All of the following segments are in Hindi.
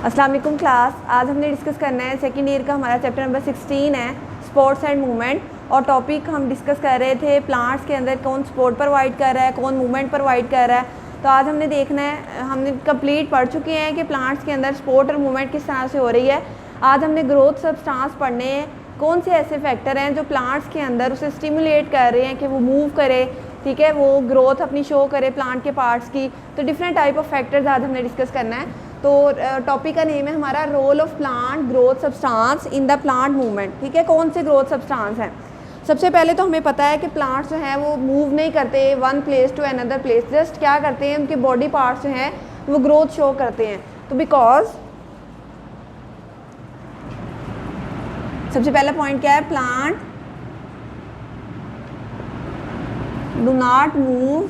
अस्सलाम वालेकुम क्लास। आज हमने डिस्कस करना है सेकेंड ईयर का हमारा चैप्टर नंबर 16 है स्पोर्ट्स एंड मूवमेंट। और टॉपिक हम डिस्कस कर रहे थे प्लांट्स के अंदर कौन स्पोर्ट प्रोवाइड कर रहा है, कौन मूवमेंट प्रोवाइड कर रहा है। तो आज हमने देखना है, हमने कंप्लीट पढ़ चुके हैं कि प्लांट्स के अंदर स्पोर्ट और मूवमेंट किस तरह से हो रही है। आज हमने ग्रोथ सब्सटेंस पढ़ने हैं, कौन से ऐसे फैक्टर हैं जो प्लांट्स के अंदर उसे स्टिमुलेट कर रहे हैं कि वो मूव करे, ठीक है, वो ग्रोथ अपनी शो करे प्लांट के पार्ट्स की। तो डिफरेंट टाइप ऑफ फैक्टर्स आज हमने डिस्कस करना है। तो टॉपिक का नेम है हमारा role of plant growth substance in the plant movement. ठीक है, कौन से ग्रोथ सब्सटेंस हैं। सबसे पहले तो हमें पता है कि प्लांट्स जो हैं वो मूव नहीं करते one place to another place, just क्या करते हैं, उनके बॉडी पार्ट्स जो हैं वो ग्रोथ शो करते हैं। तो बिकॉज सबसे पहला पॉइंट क्या है, plant do not move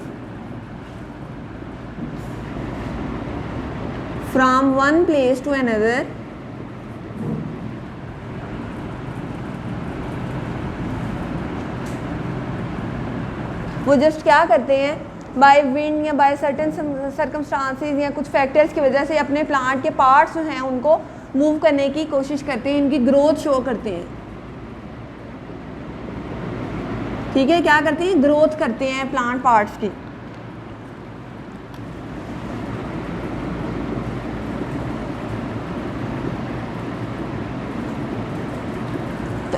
from one place to another वो जस्ट क्या करते हैं, बाय विंड या बाय सर्टेन सर्कमस्टांसेस या कुछ फैक्टर्स की वजह से अपने प्लांट के पार्ट्स जो हैं उनको मूव करने की कोशिश करते हैं, इनकी ग्रोथ शो करते हैं। ठीक है, क्या करते हैं, ग्रोथ करते हैं प्लांट पार्ट्स की।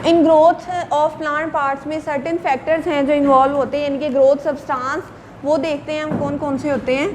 In growth of plant parts में सर्टेन फैक्टर्स हैं जो इन्वॉल्व होते हैं, इनके ग्रोथ सब्सटेंस वो देखते हैं हम कौन कौन से होते हैं।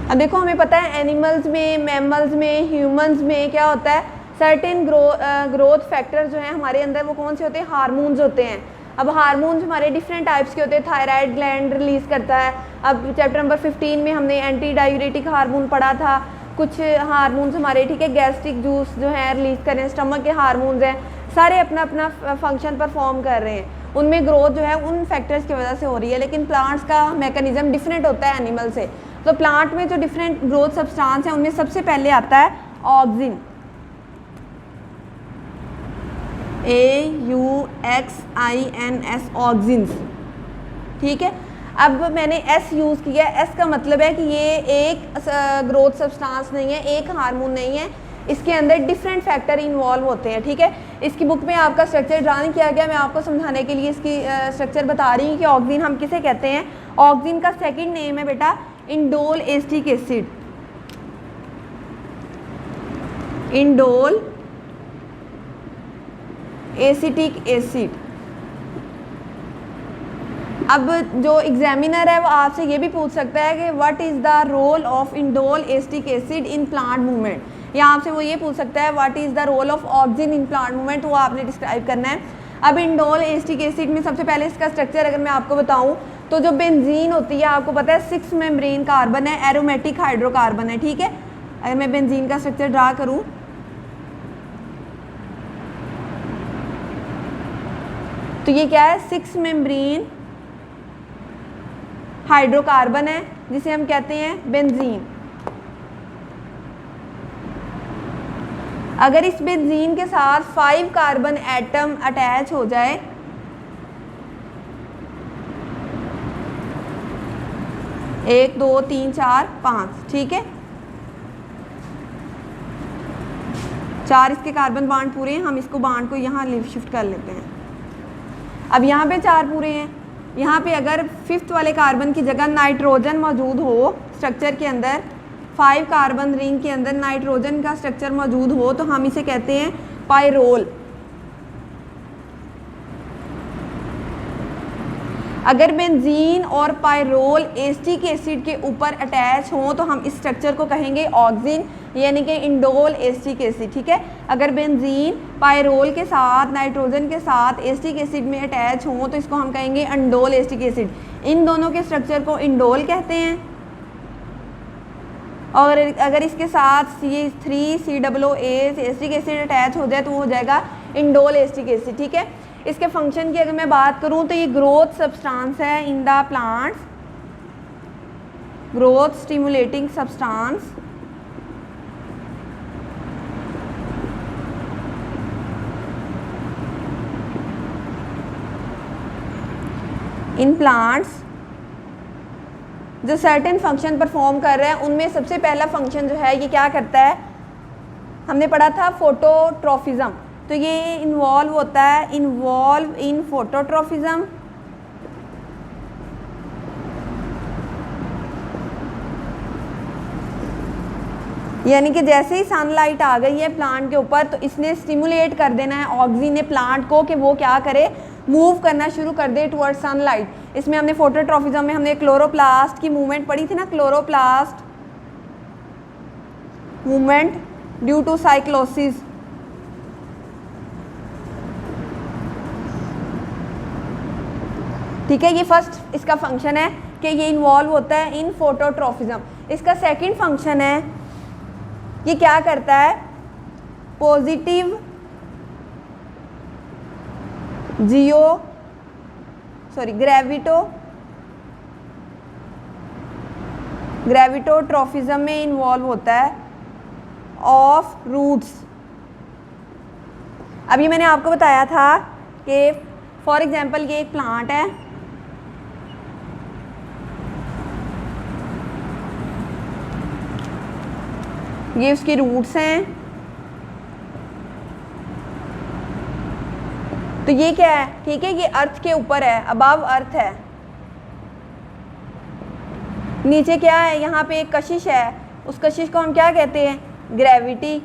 अब देखो, हमें पता है एनिमल्स में, मैमल्स में, ह्यूमंस में क्या होता है, सर्टेन ग्रोथ फैक्टर्स जो हैं हमारे अंदर वो कौन से होते हैं, हार्मोन्स होते हैं। अब हार्मोन्स हमारे डिफरेंट टाइप्स के होते हैं, थायराइड ग्लैंड रिलीज करता है। अब चैप्टर नंबर 15 में हमने एंटी डायूरेटिक हार्मोन पढ़ा था। कुछ हार्मोन्स हमारे, ठीक है, गैस्ट्रिक जूस जो है रिलीज कर रहे हैं, स्टमक के हार्मोन्स हैं, सारे अपना अपना फंक्शन परफॉर्म कर रहे हैं। उनमें ग्रोथ जो है उन फैक्टर्स की वजह से हो रही है, लेकिन प्लांट्स का मैकेनिज्म डिफरेंट होता है एनिमल से। तो प्लांट में जो डिफरेंट ग्रोथ सब्सटेंस है उनमें सबसे पहले आता है ऑक्सिन, AUXINS, ऑक्सिन्स। ठीक है, अब मैंने S यूज़ किया। S का मतलब है कि ये एक ग्रोथ सब्सटेंस नहीं है, एक हार्मोन नहीं है, इसके अंदर डिफरेंट फैक्टर इन्वॉल्व होते हैं। ठीक है, इसकी बुक में आपका स्ट्रक्चर ड्रा नहीं किया गया, मैं आपको समझाने के लिए इसकी स्ट्रक्चर बता रही हूँ कि ऑक्सिन हम किसे कहते हैं। ऑक्सिन का सेकेंड नेम है बेटा indole acetic acid. Indole acetic acid. अब जो एग्जामिनर है वो आपसे ये भी पूछ सकता है कि what is the role of indole acetic acid in plant movement, या आपसे वो ये पूछ सकता है what is the role of auxin in plant movement, वो आपने डिस्क्राइब करना है। अब इंडोल एसिटिक एसिड में सबसे पहले इसका स्ट्रक्चर अगर मैं आपको बताऊं तो जो बेंजीन होती है आपको पता है 6 मेम्ब्रेन कार्बन है, एरोमेटिक हाइड्रोकार्बन है। ठीक है, अगर मैं बेंजीन का स्ट्रक्चर ड्रा करूँ तो ये क्या है, 6 मेम्ब्रेन हाइड्रोकार्बन है जिसे हम कहते हैं बेंजीन। अगर इस बेंजीन के साथ 5 कार्बन एटम अटैच हो जाए, एक, दो, तीन, चार, 5, ठीक है, 4 इसके कार्बन बांड पूरे हैं, हम इसको बांड को यहाँ शिफ्ट कर लेते हैं। अब यहाँ पे 4 पूरे हैं, यहाँ पे अगर 5th वाले कार्बन की जगह नाइट्रोजन मौजूद हो स्ट्रक्चर के अंदर, 5 कार्बन रिंग के अंदर नाइट्रोजन का स्ट्रक्चर मौजूद हो तो हम इसे कहते हैं पायरोल। अगर बेंजीन और पायरोल एसिटिक एसिड के ऊपर अटैच हों तो हम इस स्ट्रक्चर को कहेंगे ऑक्सिन, यानी कि इंडोल एसिटिक एसिड। ठीक है, अगर बेंजीन पायरोल के साथ, नाइट्रोजन के साथ एसिटिक एसिड में अटैच हों तो इसको हम कहेंगे इंडोल एसिटिक एसिड। इन दोनों के स्ट्रक्चर को इंडोल कहते हैं। और अगर इसके साथ C3COOA एसिटिक एसिड अटैच हो जाए तो वो हो जाएगा इंडोल एसिटिक एसिड। ठीक है, इसके फंक्शन की अगर मैं बात करूं तो ये ग्रोथ सब्सटेंस है in the plants, growth stimulating substance in plants जो सर्टेन फंक्शन परफॉर्म कर रहे हैं, उनमें सबसे पहला फंक्शन जो है ये क्या करता है, हमने पढ़ा था फोटोट्रॉफिज्म। तो ये इन्वॉल्व होता है, इन्वॉल्व इन फोटोट्रॉफिज्म। यानी कि जैसे ही सनलाइट आ गई है प्लांट के ऊपर तो इसने स्टिमुलेट कर देना है ऑक्सीजन ने प्लांट को कि वो क्या करे, मूव करना शुरू कर दे टुवर्ड्स सनलाइट। इसमें हमने फोटोट्रॉफिज्म में हमने क्लोरोप्लास्ट की मूवमेंट पढ़ी थी ना, chloroplast movement due to cyclosis. ठीक है, ये फर्स्ट इसका फंक्शन है कि ये इन्वॉल्व होता है इन फोटोट्रॉफिज्म। इसका सेकंड फंक्शन है, ये क्या करता है, पॉजिटिव ग्रेविटोट्रॉफिज्म में इन्वॉल्व होता है ऑफ रूट्स। अभी मैंने आपको बताया था कि फॉर एग्जांपल ये एक प्लांट है, ये उसकी रूट्स हैं। तो ये क्या है, ठीक है, ये अर्थ के ऊपर है, अबव अर्थ है। नीचे क्या है, यहाँ पे एक कशिश है, उस कशिश को हम क्या कहते हैं, ग्रेविटी।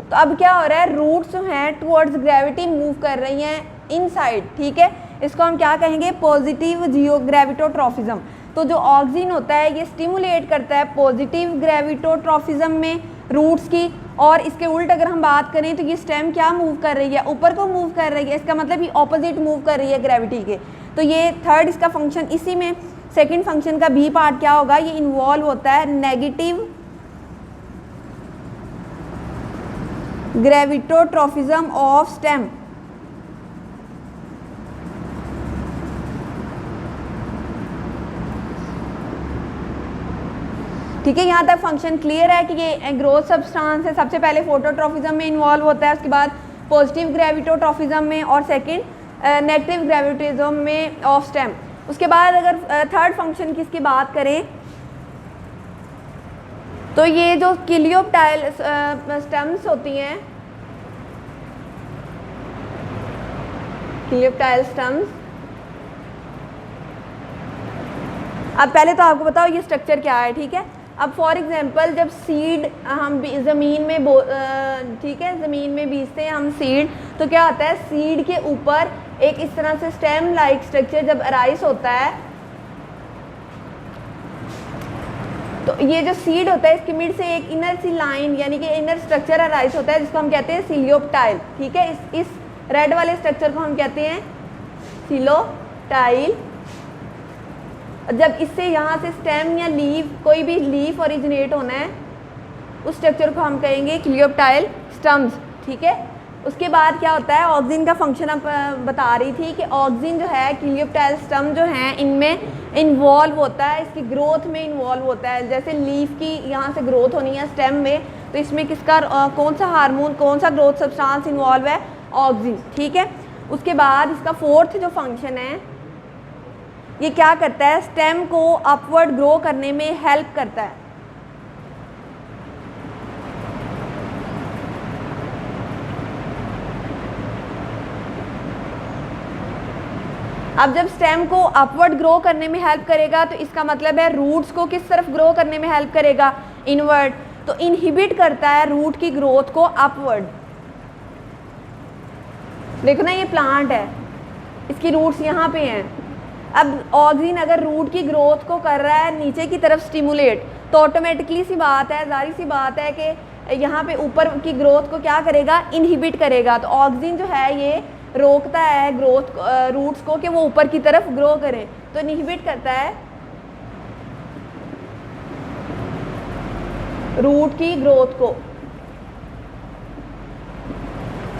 तो अब क्या हो रहा है, रूट्स जो हैं टुवर्ड्स ग्रेविटी मूव कर रही हैं इनसाइड। ठीक है, इसको हम क्या कहेंगे, पॉजिटिव ग्रेविटोट्रॉफिज्म। तो जो ऑक्सीजन होता है ये स्टिमुलेट करता है पॉजिटिव ग्रेविटोट्रॉफिज्म में रूट्स की, और इसके उल्ट अगर हम बात करें तो ये स्टेम क्या मूव कर रही है, ऊपर को मूव कर रही है। इसका मतलब ये ऑपोजिट मूव कर रही है ग्रेविटी के। तो ये थर्ड इसका फंक्शन। इसी में सेकंड फंक्शन का बी पार्ट क्या होगा, ये इन्वॉल्व होता है नेगेटिव ग्रेविटोट्रॉफिज्म ऑफ स्टेम। ठीक है, यहाँ तक फंक्शन क्लियर है कि ये ग्रोथ सब्सटेंस है। सबसे पहले फोटोट्रॉफिज्म में इन्वॉल्व होता है, उसके बाद पॉजिटिव ग्रेविटोट्रॉफिज्म में, और सेकंड नेगेटिव ग्रेविटिज्म में ऑफ स्टेम। उसके बाद अगर थर्ड फंक्शन की इसकी बात करें तो ये जो किलियोप्टाइल स्टेम्स होती हैं, किलियोप्टाइल स्टेम्स, अब पहले तो आपको बताओ ये स्ट्रक्चर क्या है। ठीक है, अब फॉर एग्जांपल जब सीड हम ज़मीन में ठीक है, ज़मीन में बीजते हैं हम सीड, तो क्या होता है, सीड के ऊपर एक इस तरह से स्टेम लाइक स्ट्रक्चर जब अराइज होता है, तो ये जो सीड होता है इसके मिड से एक इनर सी लाइन यानी कि इनर स्ट्रक्चर अराइज होता है जिसको हम कहते हैं सीलियोप्टाइल। ठीक है, इस रेड वाले स्ट्रक्चर को हम कहते हैं सीलोटाइल। जब इससे यहाँ से स्टेम या लीफ, कोई भी लीफ ओरिजिनेट होना है, उस स्ट्रक्चर को हम कहेंगे क्लियोप्टाइल स्टम्स। ठीक है, उसके बाद क्या होता है, ऑक्सीजन का फंक्शन अब बता रही थी कि ऑक्सीजन जो है क्लियोप्टाइल स्टम जो हैं इनमें इन्वॉल्व होता है, इसकी ग्रोथ में इन्वॉल्व होता है। जैसे लीफ की यहाँ से ग्रोथ होनी है स्टेम में, तो इसमें किसका कौन सा हार्मोन, कौन सा ग्रोथ सब्सटेंस इन्वॉल्व है, ऑक्सीजन। ठीक है, उसके बाद इसका फोर्थ जो फंक्शन है, ये क्या करता है, स्टेम को अपवर्ड ग्रो करने में हेल्प करता है। अब जब स्टेम को अपवर्ड ग्रो करने में हेल्प करेगा तो इसका मतलब है रूट्स को किस तरफ ग्रो करने में हेल्प करेगा, इनवर्ड। तो इनहिबिट करता है रूट की ग्रोथ को अपवर्ड। देखो ना, ये प्लांट है, इसकी रूट्स यहाँ पे हैं। अब ऑक्सीजन अगर रूट की ग्रोथ को कर रहा है नीचे की तरफ स्टिमुलेट, तो ऑटोमेटिकली सी बात है, जाहिर सी बात है कि यहाँ पे ऊपर की ग्रोथ को क्या करेगा, इनहिबिट करेगा। तो ऑक्सीजन जो है ये रोकता है ग्रोथ रूट्स को कि वो ऊपर की तरफ ग्रो करें, तो इनहिबिट करता है रूट की ग्रोथ को,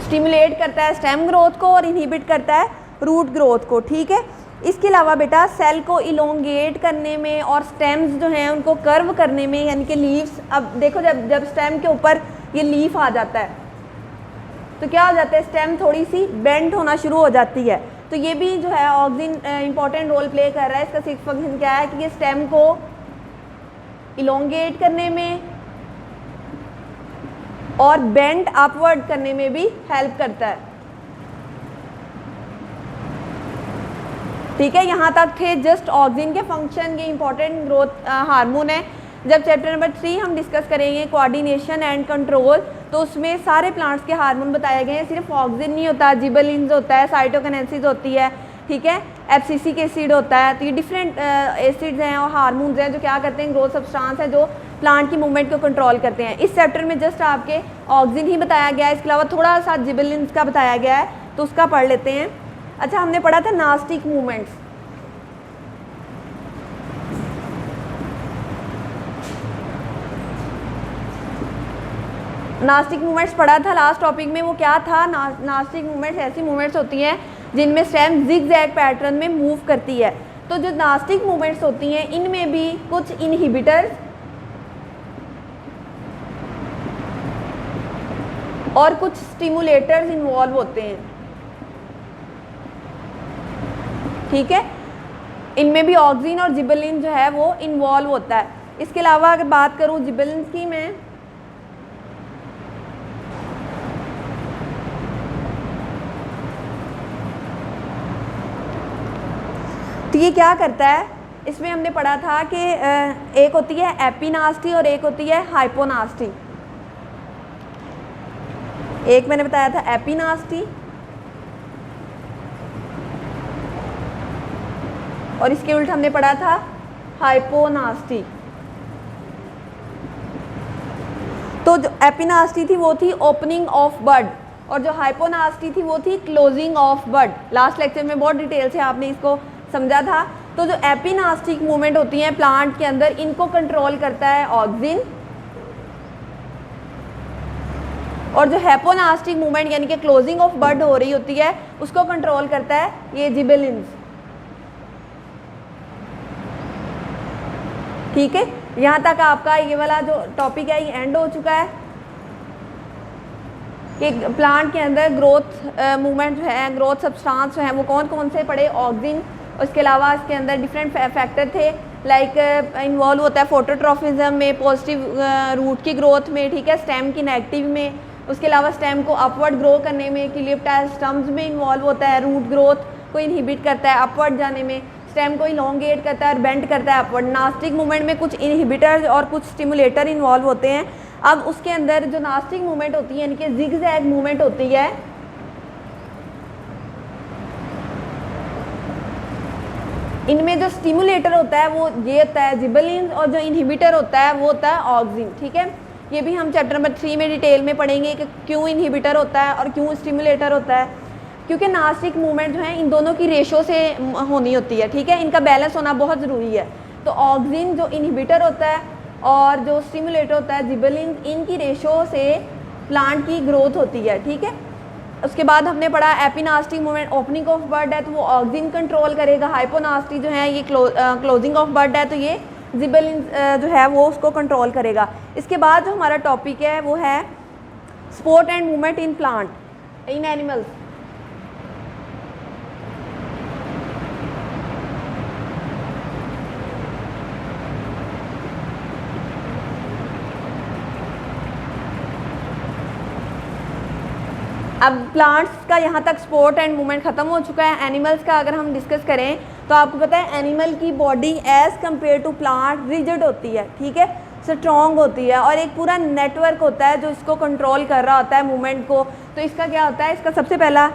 स्टिमुलेट करता है स्टेम ग्रोथ को और इनहिबिट करता है रूट ग्रोथ को। ठीक है, इसके अलावा बेटा सेल को इलोंगेट करने में और स्टेम्स जो हैं उनको कर्व करने में, यानी कि लीव्स। अब देखो जब स्टेम के ऊपर ये लीफ आ जाता है तो क्या हो जाता है, स्टेम थोड़ी सी बेंड होना शुरू हो जाती है। तो ये भी जो है ऑक्सिन इंपॉर्टेंट रोल प्ले कर रहा है। इसका सिर्फ फंक्शन क्या है कि ये स्टेम को इलोंगेट करने में और बेंड अपवर्ड करने में भी हेल्प करता है। ठीक है, यहाँ तक थे जस्ट ऑक्सिन के फंक्शन, ये इंपॉर्टेंट ग्रोथ हार्मोन है। जब चैप्टर नंबर 3 हम डिस्कस करेंगे कोऑर्डिनेशन एंड कंट्रोल, तो उसमें सारे प्लांट्स के हार्मोन बताए गए हैं। सिर्फ ऑक्सिन नहीं होता, जिबरेलिन्स होता है, साइटोकिनेसिस होती है, ठीक है, एब्सिसिक एसिड होता है। तो ये डिफरेंट एसिड्स हैं और हार्मोन्स हैं जो क्या करते हैं, ग्रोथ सब्सटेंस है जो प्लांट की मूवमेंट को कंट्रोल करते हैं। इस चैप्टर में जस्ट आपके ऑक्सिन ही बताया गया है, इसके अलावा थोड़ा सा जिबरेलिन्स का बताया गया है, तो उसका पढ़ लेते हैं। अच्छा, हमने पढ़ा था नास्टिक मूवमेंट्स। नास्टिक मूवमेंट्स पढ़ा था लास्ट टॉपिक में। वो क्या था, नास्टिक मूवमेंट्स ऐसी मूवमेंट्स होती हैं जिनमें स्टेम जिग-जैग पैटर्न में मूव करती है। तो जो नास्टिक मूवमेंट्स होती हैं इनमें भी कुछ इनहिबिटर्स और कुछ स्टिमुलेटर्स इन्वॉल्व होते हैं। ठीक है, इनमें भी ऑक्सिन और जिबरेलिन जो है वो इन्वॉल्व होता है। इसके अलावा अगर बात करूं जिबरेलिन की मैं, तो ये क्या करता है, इसमें हमने पढ़ा था कि एक होती है एपिनास्टी और एक होती है हाइपोनास्टी। एक मैंने बताया था एपिनास्टी और इसके उल्ट हमने पढ़ा था हाइपोनास्टी। तो जो एपिनास्टी थी वो थी ओपनिंग ऑफ बड और जो हाइपोनास्टी थी वो थी closing of bud. Last lecture में बहुत डिटेल से आपने इसको समझा था। तो जो एपिनास्टिक मूवमेंट होती है प्लांट के अंदर, इनको कंट्रोल करता है ऑक्सिन, और जो हाइपोनास्टिक मूवमेंट यानी कि क्लोजिंग ऑफ बड हो रही होती है उसको कंट्रोल करता है ये जिबरेलिन्स। ठीक है, यहाँ तक आपका ये वाला जो टॉपिक है ये एंड हो चुका है कि प्लांट के अंदर ग्रोथ मूवमेंट जो है, ग्रोथ सब्सटेंस जो है वो कौन कौन से पड़े, ऑक्सिन। उसके अलावा इसके अंदर डिफरेंट फैक्टर थे, लाइक इन्वॉल्व होता है फोटोट्रॉफिज्म में, पॉजिटिव रूट की ग्रोथ में, ठीक है, स्टेम की नेगेटिव में। उसके अलावा स्टेम को अपवर्ड ग्रो करने में, क्लिप्टाइल स्टम्स में इन्वॉल्व होता है, रूट ग्रोथ को इनहिबिट करता है अपवर्ड जाने में, स्टेम को इलोंगेट करता है और बेंड करता है अपवर्ड। नास्टिक मूवमेंट में कुछ इनहिबिटर्स और कुछ स्टिमुलेटर इन्वॉल्व होते हैं। अब उसके अंदर जो नास्टिक मूवमेंट होती है यानी कि जिग-जैग मूवमेंट होती है, इनमें जो स्टिमुलेटर होता है वो ये होता है जिबरेलिन और जो इनहिबिटर होता है वो होता है ऑक्सिन। ठीक है, ये भी हम चैप्टर नंबर 3 में डिटेल में पढ़ेंगे कि क्यों इनहिबिटर होता है और क्यों स्टिमुलेटर होता है, क्योंकि नास्टिक मूवमेंट जो है इन दोनों की रेशो से होनी होती है। ठीक है, इनका बैलेंस होना बहुत ज़रूरी है। तो ऑक्सिन जो इनहिबिटर होता है और जो स्टिमुलेटर होता है जिबरेलिन, इनकी रेशो से प्लांट की ग्रोथ होती है। ठीक है, उसके बाद हमने पढ़ा एपिनास्टिक मूवमेंट ओपनिंग ऑफ बड है तो वो ऑक्सिन कंट्रोल करेगा, हाइपोनास्टी जो है ये क्लोजिंग ऑफ बड है तो ये जिबरेलिन जो है वो उसको कंट्रोल करेगा। इसके बाद जो हमारा टॉपिक है वो है sport and movement in plant in animals. अब प्लांट्स का यहाँ तक स्पोर्ट एंड मूवमेंट ख़त्म हो चुका है। एनिमल्स का अगर हम डिस्कस करें तो आपको पता है एनिमल की body as compare to plant rigid होती है, ठीक है, स्ट्रॉन्ग होती है और एक पूरा नेटवर्क होता है जो इसको कंट्रोल कर रहा होता है मूवमेंट को। तो इसका क्या होता है, इसका सबसे पहला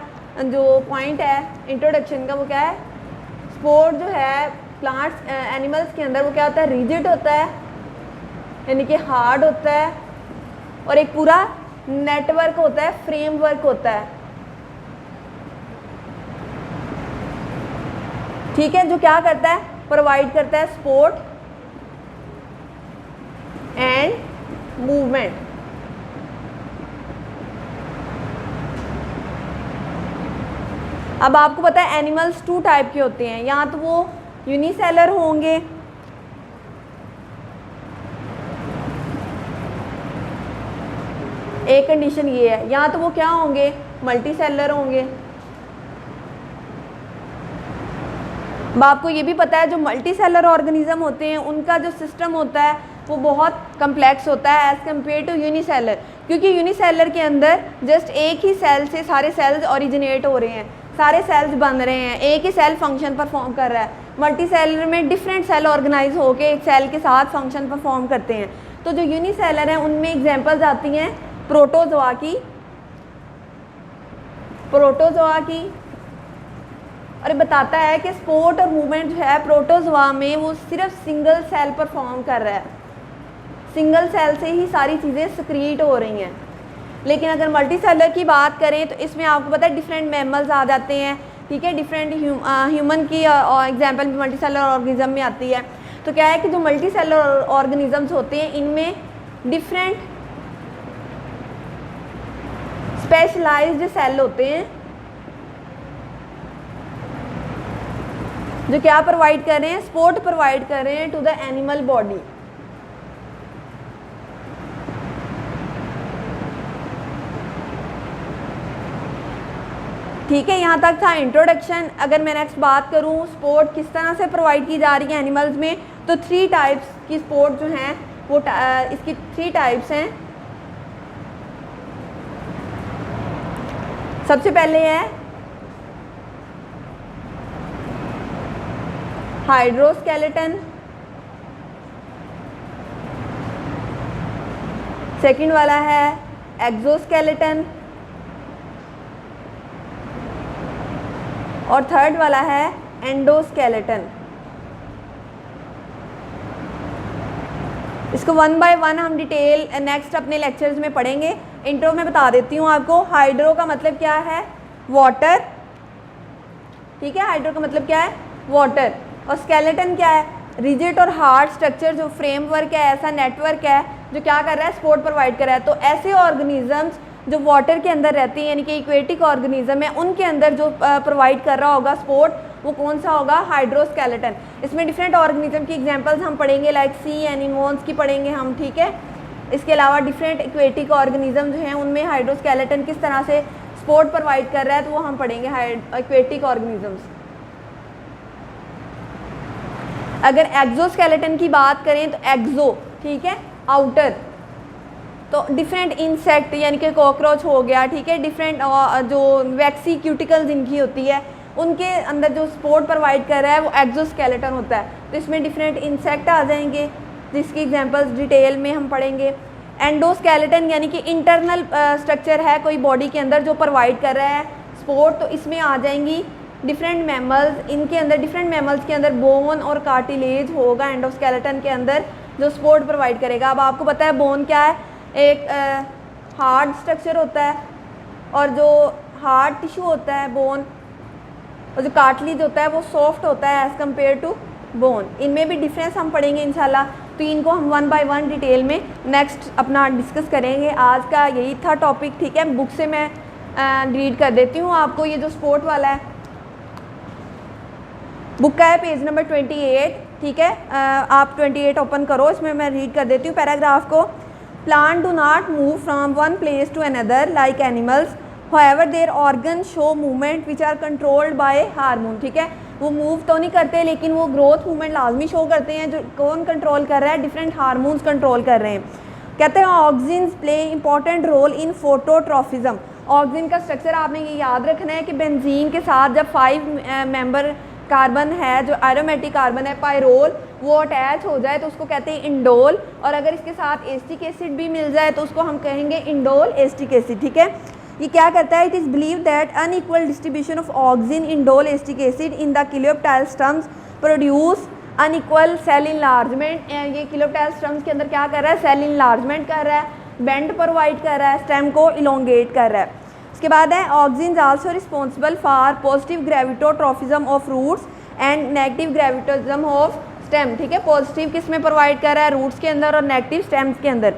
जो पॉइंट है इंट्रोडक्शन का वो क्या है, स्पोर्ट जो है प्लांट्स एनिमल्स के अंदर वो क्या होता है, रिजिड होता है यानी कि हार्ड होता है और एक पूरा नेटवर्क होता है, फ्रेमवर्क होता है। ठीक है, जो क्या करता है, प्रोवाइड करता है सपोर्ट एंड मूवमेंट। अब आपको पता है एनिमल्स 2 टाइप के होते हैं, या तो वो यूनिसेलर होंगे एक कंडीशन ये है, या तो वो क्या होंगे, मल्टी सेलर होंगे। अब आपको ये भी पता है जो मल्टी सेलर ऑर्गेनिज्म होते हैं उनका जो सिस्टम होता है वो बहुत कम्प्लेक्स होता है एज़ कम्पेयर टू यूनिसेलर, क्योंकि यूनिसेलर के अंदर जस्ट एक ही सेल से सारे सेल्स ओरिजिनेट हो रहे हैं, सारे सेल्स बन रहे हैं, एक ही सेल फंक्शन परफॉर्म कर रहा है। मल्टी सेलर में डिफरेंट सेल ऑर्गेनाइज होकर एक सेल के साथ फंक्शन परफॉर्म करते हैं। तो जो यूनिसेलर हैं उनमें एग्जांपल्स आती हैं प्रोटोजोआ की और बताता है कि स्पोर्ट और मूवमेंट जो है प्रोटोजोआ में वो सिर्फ सिंगल सेल परफॉर्म कर रहा है, सिंगल सेल से ही सारी चीज़ें सक्रीट हो रही हैं। लेकिन अगर मल्टी सेलर की बात करें तो इसमें आपको पता है डिफरेंट मैमल्स आ जाते हैं, ठीक है, डिफरेंट ह्यूमन की एग्जांपल भी मल्टी सेलर ऑर्गेनिज्म में आती है। तो क्या है कि जो मल्टी सेलर ऑर्गेनिजम्स होते हैं इनमें डिफरेंट स्पेशलाइज्ड सेल होते हैं जो क्या प्रोवाइड कर रहे हैं, सपोर्ट प्रोवाइड कर रहे हैं टू द एनिमल बॉडी। ठीक है, यहाँ तक था इंट्रोडक्शन। अगर मैं नेक्स्ट बात करूँ सपोर्ट किस तरह से प्रोवाइड की जा रही है एनिमल्स में, तो 3 टाइप्स की सपोर्ट जो हैं वो इसकी 3 टाइप्स हैं। सबसे पहले है हाइड्रोस्केलेटन, सेकंड वाला है एक्सोस्केलेटन और थर्ड वाला है एंडोस्केलेटन। इसको 1 बाय 1 हम डिटेल नेक्स्ट अपने लेक्चर्स में पढ़ेंगे। इंट्रो में बता देती हूँ आपको। हाइड्रो का मतलब क्या है, वाटर, ठीक है, हाइड्रो का मतलब क्या है, वाटर। और स्केलेटन क्या है, रिजिड और हार्ड स्ट्रक्चर, जो फ्रेमवर्क है, ऐसा नेटवर्क है जो क्या कर रहा है, सपोर्ट प्रोवाइड कर रहा है। तो ऐसे ऑर्गेनिजम्स जो वाटर के अंदर रहती हैं यानी कि इक्वेटिक ऑर्गेनिज्म है, उनके अंदर जो प्रोवाइड कर रहा होगा सपोर्ट वो कौन सा होगा, हाइड्रोस्केलेटन। इसमें डिफरेंट ऑर्गेनिज्म की एग्जांपल्स हम पढ़ेंगे, लाइक सी एनिमोन्स की पढ़ेंगे हम, ठीक है। इसके अलावा डिफरेंट इक्वेटिक ऑर्गेनिज्म जो हैं उनमें हाइड्रोस्केलेटन किस तरह से सपोर्ट प्रोवाइड कर रहा है तो वो हम पढ़ेंगे इक्वेटिक ऑर्गेनिजम्स। अगर एक्सोस्केलेटन की बात करें तो एक्सो, ठीक है, आउटर, तो डिफरेंट इंसेक्ट यानी कि कॉकरोच हो गया, ठीक है, डिफरेंट जो वैक्सी क्यूटिकल्स इनकी होती है उनके अंदर जो सपोर्ट प्रोवाइड कर रहा है वो एक्सोस्केलेटन होता है। तो इसमें डिफरेंट इंसेक्ट आ जाएंगे जिसकी एग्जांपल्स डिटेल में हम पढ़ेंगे। एंडोस्केलेटन यानी कि इंटरनल स्ट्रक्चर है कोई बॉडी के अंदर जो प्रोवाइड कर रहा है सपोर्ट, तो इसमें आ जाएंगी डिफरेंट मैमल्स। इनके अंदर डिफरेंट मैमल्स के अंदर बोन और कार्टिलेज होगा एंडोस्केलेटन के अंदर जो सपोर्ट प्रोवाइड करेगा। अब आपको पता है बोन क्या है, एक हार्ड स्ट्रक्चर होता है और जो हार्ड टिश्यू होता है बोन, और जो कार्टिलेज होता है वो सॉफ्ट होता है एज़ कम्पेयर टू बोन। इनमें भी डिफरेंस हम पढ़ेंगे इंशाल्लाह। तो इनको हम 1 बाय 1 डिटेल में नेक्स्ट अपना डिस्कस करेंगे। आज का यही था टॉपिक, ठीक है। बुक से मैं रीड कर देती हूँ आपको। ये जो सपोर्ट वाला है बुक का है पेज नंबर 28, ठीक है। आप 28 ओपन करो, इसमें मैं रीड कर देती हूँ पैराग्राफ को। Plant do not move from one place to another like animals, however their organ show movement which are controlled by hormone, ठीक है। वो मूव तो नहीं करते लेकिन वो ग्रोथ मूवमेंट लाजमी शो करते हैं। जो कौन कंट्रोल कर रहा है, डिफरेंट हार्मोन्स कंट्रोल कर रहे हैं। कहते हैं oxygen play important role in phototropism. Oxygen का स्ट्रक्चर आपने ये याद रखना है कि बेंजीन के साथ जब 5 मेंबर कार्बन है, जो एरोमेटिक कार्बन है पायरोल, वो अटैच हो जाए तो उसको कहते हैं इंडोल। और अगर इसके साथ एस्टिक एसिड भी मिल जाए तो उसको हम कहेंगे इंडोल एस्टिक एसिड, ठीक है। ये क्या करता है, it is believe that unequal distribution of oxygen indole acetic acid in the coleoptile stumps produce unequal cell enlargement. ये क्लियोप्टाइल स्टम्स के अंदर क्या कर रहा है, सेल इनलार्जमेंट कर रहा है, बेंड प्रोवाइड कर रहा है, स्टेम को इलोंगेट कर रहा है। उसके बाद है oxygen also responsible for positive gravitropism of roots and negative gravitropism of stem, ठीक है। पॉजिटिव किस में प्रोवाइड कर रहा है, रूट्स के अंदर, और नेगेटिव स्टेम्स के अंदर।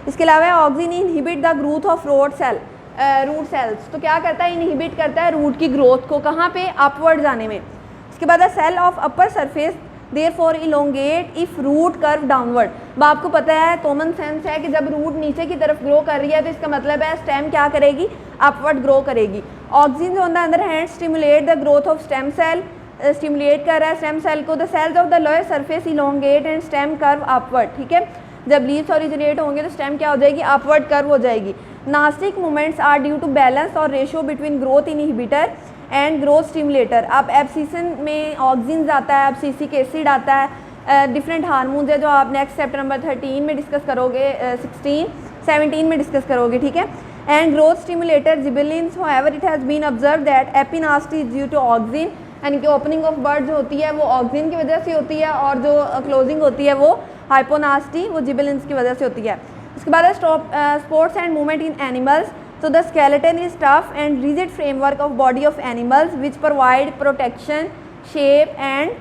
इसके अलावा oxygen inhibit the growth of root cells. तो क्या करता है, इनहिबिट करता है रूट की ग्रोथ को, कहाँ पे, अपवर्ड जाने में। इसके बाद है cell of upper surface therefore elongate if root curve downward. अब आपको पता है, कॉमन सेंस है कि जब रूट नीचे की तरफ ग्रो कर रही है तो इसका मतलब है स्टेम क्या करेगी, अपवर्ड ग्रो करेगी। Oxygen on the other hand stimulate the growth of stem cell stimulate कर रहा है स्टेम सेल को। The cells of the lower surface elongate and stem curve upward, ठीक है। जब लीव्स ओरिजिनेट होंगे तो स्टेम क्या हो जाएगी, अपवर्ड कर्व हो जाएगी। Nastic movements are due to balance और ratio between growth inhibitor and growth stimulator. अब एब्सिसन में ऑक्सिन आता है, एब्सिसिक एसिड आता है, डिफरेंट हार्मोन्स है जो आप नेक्स्ट चैप्टर नंबर 13 में डिस्कस करोगे, 17 में डिस्कस करोगे, ठीक है। And growth stimulator gibberellins, however it has been observe that epinasty is due to auxin, यानी कि ओपनिंग ऑफ बर्ड जो होती है वो ऑक्सिन की वजह से होती है और जो क्लोजिंग होती है वो हाइपोनास्टी वो जिबेलिन्स की वजह से होती है। उसके बाद sports and movement in animals. So the skeleton is tough and rigid framework of body of animals which provide protection, shape and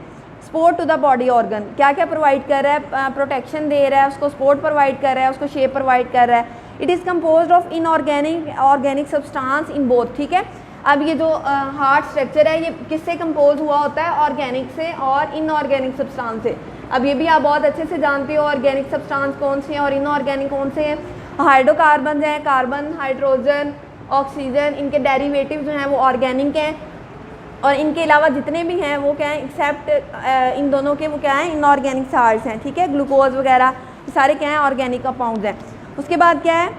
support to the body organ। क्या क्या प्रोवाइड कर रहा है, प्रोटेक्शन दे रहा है उसको, सपोर्ट प्रोवाइड कर रहा है उसको, शेप प्रोवाइड कर रहा है। It is compose of inorganic organic substance in both, ठीक है। अब ये जो हार्ट स्ट्रक्चर है ये किससे कंपोज हुआ होता है, ऑर्गेनिक से और इनऑर्गेनिक सब्सटेंस से। अब ये भी आप बहुत अच्छे से जानते हो ऑर्गेनिक सब्सटेंस कौन से हैं और इनऑर्गेनिक कौन से हैं। हाइड्रोकार्बन हैं, कार्बन, हाइड्रोजन, ऑक्सीजन, इनके डेरिवेटिव जो हैं वो ऑर्गेनिक हैं और इनके अलावा जितने भी हैं वो क्या हैं, एक्सेप्ट इन दोनों के वो क्या हैं, इनऑर्गेनिक साल्ट्स हैं, ठीक है। ग्लूकोज वगैरह ये सारे क्या हैं, ऑर्गेनिक कंपाउंड्स हैं। उसके बाद क्या है,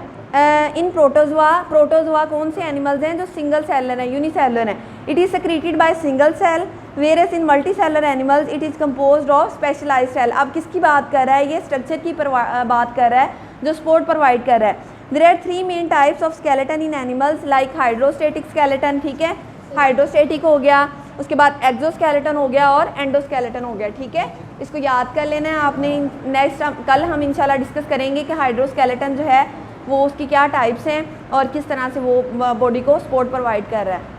इन प्रोटोजोआ कौन से एनिमल्स हैं जो सिंगल सेलर हैं, यूनिसेलर हैं। It is secreted by single cell whereas in multi cellular animals it is composed of specialised cell. अब किसकी बात कर रहा है, ये स्ट्रक्चर की बात कर रहा है जो सपोर्ट प्रोवाइड कर रहा है। There are 3 main types of skeleton in animals like hydrostatic skeleton, ठीक है, हाइड्रोस्टेटिक हो गया, उसके बाद एक्सोस्केलेटन हो गया और एंडोस्केलेटन हो गया, ठीक है। इसको याद कर लेना है आपने। नेक्स्ट कल हम इंशाल्लाह डिस्कस करेंगे कि हाइड्रोस्केलेटन जो है वो उसकी क्या टाइप्स हैं और किस तरह से वो बॉडी को सपोर्ट प्रोवाइड कर रहा है।